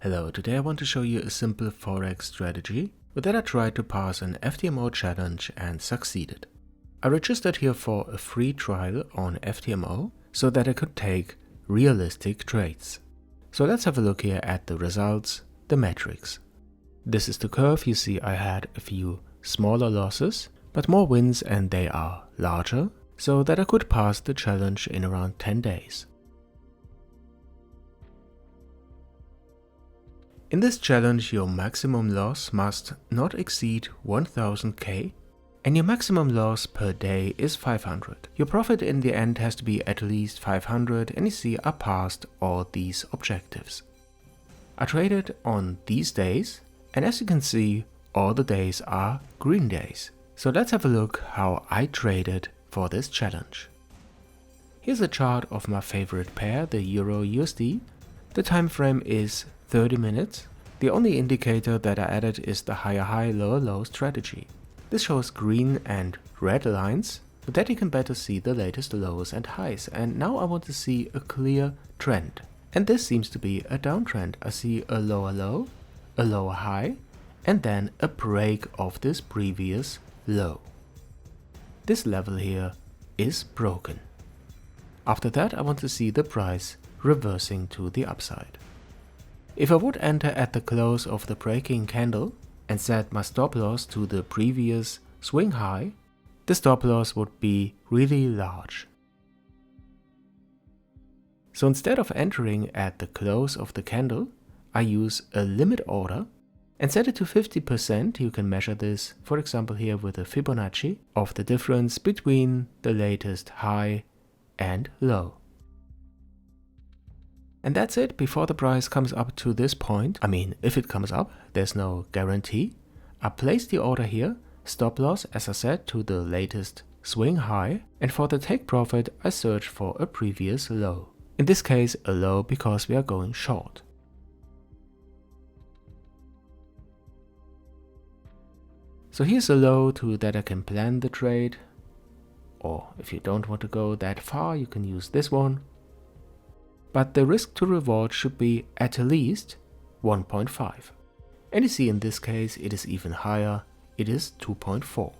Hello, today I want to show you a simple Forex strategy. With that I tried to pass an FTMO challenge and succeeded. I registered here for a free trial on FTMO so that I could take realistic trades. So let's have a look here at the results, the metrics. This is the curve. You see I had a few smaller losses, but more wins and they are larger, so that I could pass the challenge in around 10 days. In this challenge, your maximum loss must not exceed 1000k and your maximum loss per day is 500. Your profit in the end has to be at least 500 and you see I passed all these objectives. I traded on these days and as you can see all the days are green days. So let's have a look how I traded for this challenge. Here's a chart of my favorite pair, the Euro USD. The time frame is 30 minutes. The only indicator that I added is the higher high, lower low strategy. This shows green and red lines, so that you can better see the latest lows and highs. And now I want to see a clear trend. And this seems to be a downtrend. I see a lower low, a lower high, and then a break of this previous low. This level here is broken. After that I want to see the price reversing to the upside. If I would enter at the close of the breaking candle and set my stop loss to the previous swing high, the stop loss would be really large. So instead of entering at the close of the candle, I use a limit order and set it to 50%. You can measure this, for example here with a Fibonacci of the difference between the latest high and low. And that's it. Before the price comes up to this point, I mean if it comes up, there's no guarantee. I place the order here, stop loss as I said to the latest swing high, and for the take profit I search for a previous low. In this case a low because we are going short. So here's a low to that I can plan the trade, or if you don't want to go that far you can use this one. But the risk to reward should be at least 1.5. And you see in this case it is even higher, it is 2.4.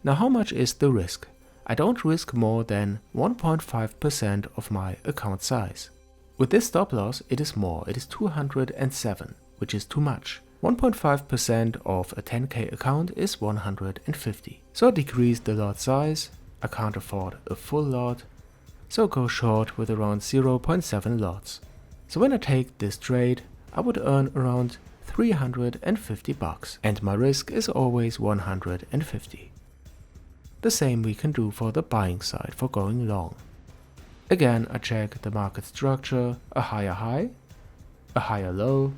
Now how much is the risk? I don't risk more than 1.5% of my account size. With this stop loss it is more, it is 207, which is too much. 1.5% of a 10k account is 150. So I decrease the lot size, I can't afford a full lot. So go short with around 0.7 lots. So when I take this trade, I would earn around 350 bucks and my risk is always 150. The same we can do for the buying side for going long. Again, I check the market structure, a higher high, a higher low,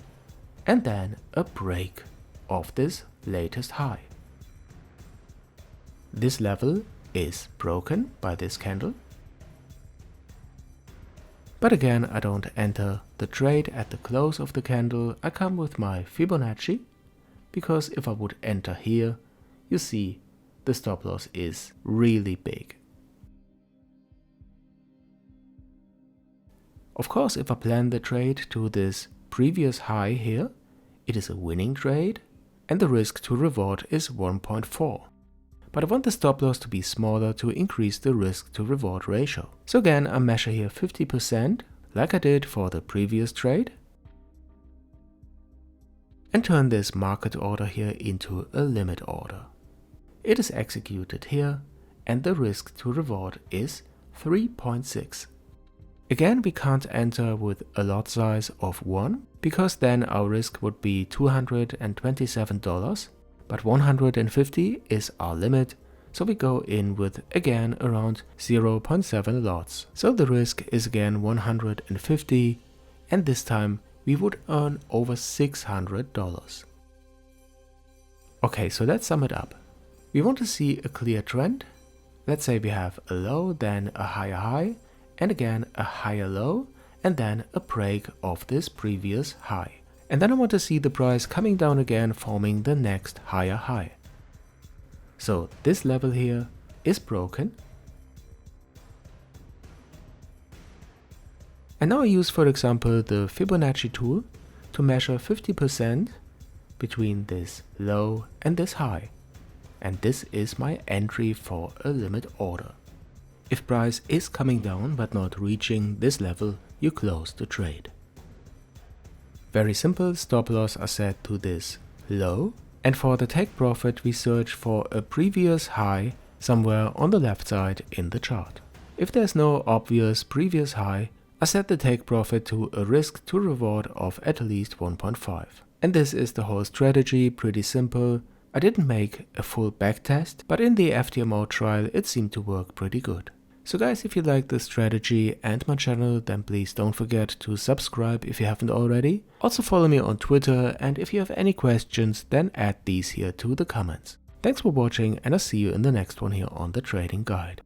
and then a break of this latest high. This level is broken by this candle. But again, I don't enter the trade at the close of the candle. I come with my Fibonacci, because if I would enter here, you see the stop loss is really big. Of course, if I plan the trade to this previous high here, it is a winning trade and the risk to reward is 1.4. But I want the stop loss to be smaller to increase the risk to reward ratio. So again, I measure here 50% like I did for the previous trade and turn this market order here into a limit order. It is executed here and the risk to reward is 3.6. Again, we can't enter with a lot size of 1 because then our risk would be $227. But 150 is our limit, so we go in with again around 0.7 lots. So the risk is again 150 and this time we would earn over $600. Okay, so let's sum it up. We want to see a clear trend. Let's say we have a low, then a higher high, and again a higher low, and then a break of this previous high. And then I want to see the price coming down again, forming the next higher high. So this level here is broken. And now I use, for example, the Fibonacci tool to measure 50% between this low and this high. And this is my entry for a limit order. If price is coming down but not reaching this level, you close the trade. Very simple, stop loss are set to this low, and for the take profit we search for a previous high somewhere on the left side in the chart. If there's no obvious previous high, I set the take profit to a risk to reward of at least 1.5. And this is the whole strategy, pretty simple. I didn't make a full backtest, but in the FTMO trial it seemed to work pretty good. So guys, if you like this strategy and my channel, then please don't forget to subscribe if you haven't already. Also follow me on Twitter, and if you have any questions, then add these here to the comments. Thanks for watching, and I'll see you in the next one here on the Trading Guide.